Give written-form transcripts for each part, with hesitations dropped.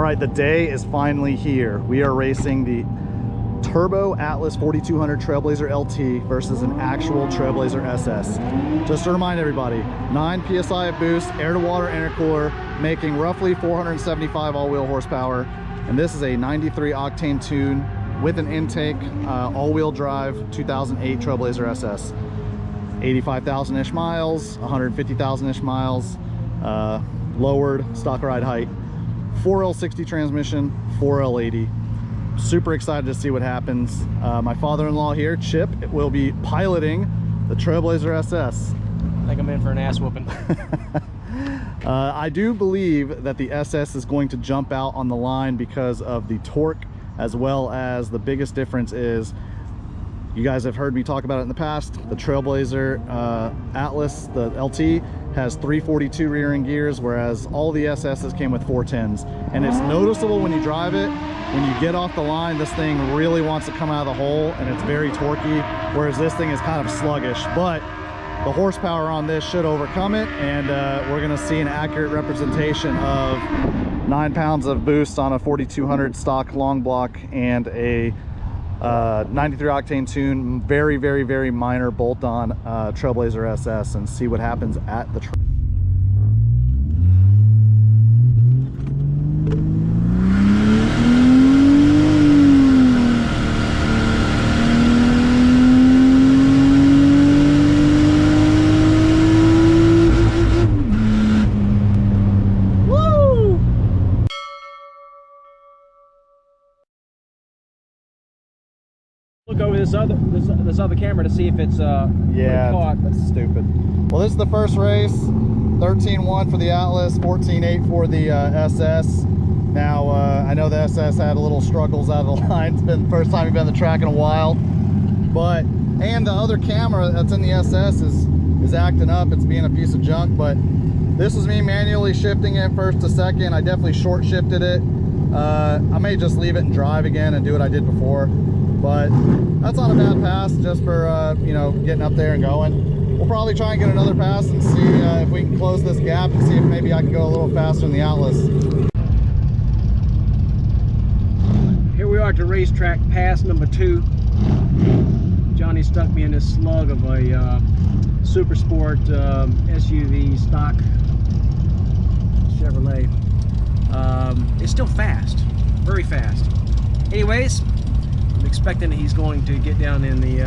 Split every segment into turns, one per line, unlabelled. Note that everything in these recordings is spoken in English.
right, the day is finally here. We are racing the Turbo Atlas 4200 Trailblazer LT versus an actual Trailblazer SS. Just to remind everybody, 9 psi of boost, air-to-water intercooler, making roughly 475 all-wheel horsepower. And this is a 93 octane tune with an intake, all-wheel drive 2008 Trailblazer SS. 85,000-ish miles, 150,000-ish miles, lowered stock ride height, 4L60 transmission, 4L80. Super excited to see what happens. My father-in-law here, Chip, will be piloting the Trailblazer SS.
I think I'm in for an ass whooping.
I do believe that the SS is going to jump out on the line because of the torque, as well as the biggest difference is, you guys have heard me talk about it in the past, the Trailblazer Atlas, the LT, has 342 rear end gears, whereas all the SS's came with 410s. And it's noticeable when you drive it. When you get off the line, this thing really wants to come out of the hole, and it's very torquey, whereas this thing is kind of sluggish. But the horsepower on this should overcome it, and we're gonna see an accurate representation of 9 pounds of boost on a 4200 stock long block and a 93 octane tune, very, very, very minor bolt-on Trailblazer SS, and see what happens at the track.
Look over this other camera to see if it's
yeah,
caught.
That's stupid. Well, this is the first race, 13-1 for the Atlas, 14-8 for the SS. Now I know the SS had a little struggles out of the line. It's been the first time we've been on the track in a while, but and the other camera that's in the SS is acting up. It's being a piece of junk, but this was me manually shifting it first to second. I definitely short shifted it. I may just leave it and drive again and do what I did before. But that's not a bad pass, just for you know, getting up there and going. We'll probably try and get another pass and see if we can close this gap and see if maybe I can go a little faster in the Atlas.
Here we are at the racetrack, pass number 2. Johnny stuck me in this slug of a Super Sport SUV stock Chevrolet. It's still fast, very fast. Anyways, I'm expecting that he's going to get down in the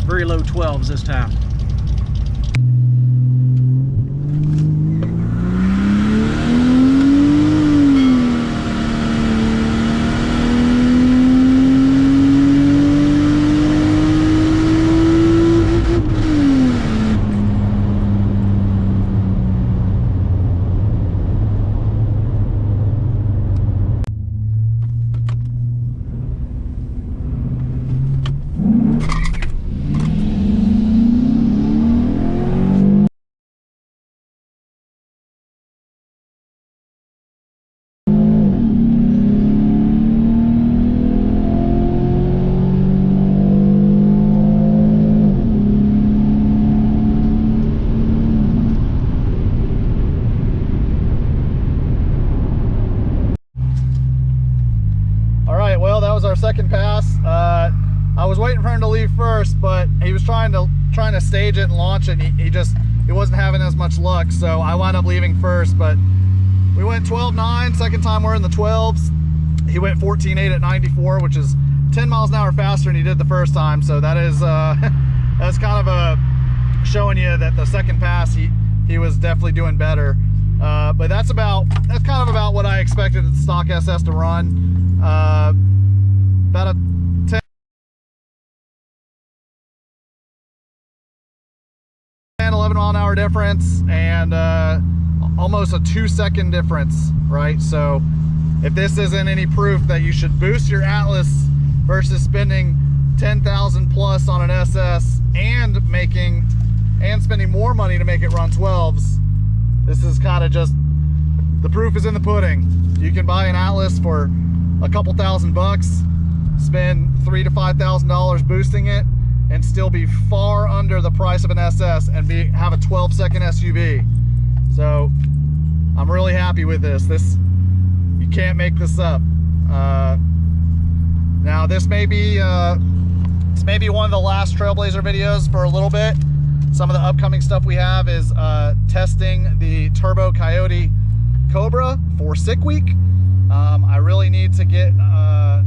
very low 12s this time. Our second pass. I was waiting for him to leave first, but he was trying to stage it and launch it, and he wasn't having as much luck, so I wound up leaving first. But we went 12.9. Second time we're in the 12s. He went 14.8 at 94, which is 10 miles an hour faster than he did the first time. So that is that's kind of showing you that the second pass he was definitely doing better. But that's kind of about what I expected the stock SS to run. About a 10-11 mile an hour difference, and almost a 2-second difference, right? So if this isn't any proof that you should boost your Atlas versus spending 10,000 plus on an SS and spending more money to make it run 12s, this is kind of just, the proof is in the pudding. You can buy an Atlas for a couple $1,000, spend $3,000 to $5,000 boosting it, and still be far under the price of an SS and have a 12-second SUV. So I'm really happy with this. You can't make this up. Now this may be one of the last Trailblazer videos for a little bit. Some of the upcoming stuff we have is testing the Turbo Coyote Cobra for Sick Week. I really need to get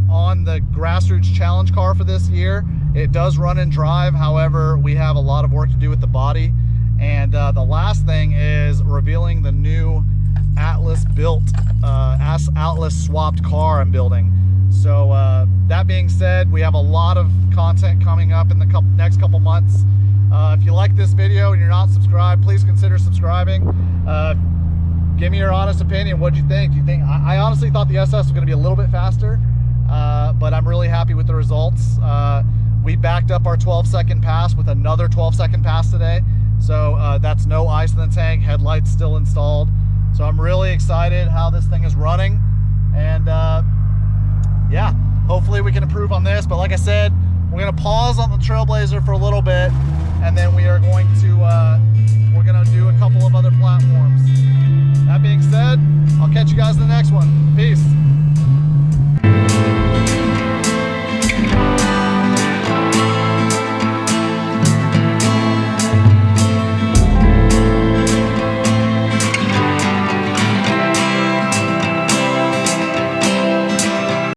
on the Grassroots Challenge car for this year. It does run and drive, however, we have a lot of work to do with the body. And the last thing is revealing the new Atlas built, Atlas swapped car I'm building. So that being said, we have a lot of content coming up in the next couple months. If you like this video and you're not subscribed, please consider subscribing. Give me your honest opinion. What'd you think? Do you think I honestly thought the SS was going to be a little bit faster, but I'm really happy with the results. We backed up our 12-second pass with another 12-second pass today. So that's no ice in the tank, headlights still installed. So I'm really excited how this thing is running. And yeah, hopefully we can improve on this. But like I said, we're gonna pause on the Trailblazer for a little bit, and then we are going to we're gonna do a couple of other platforms.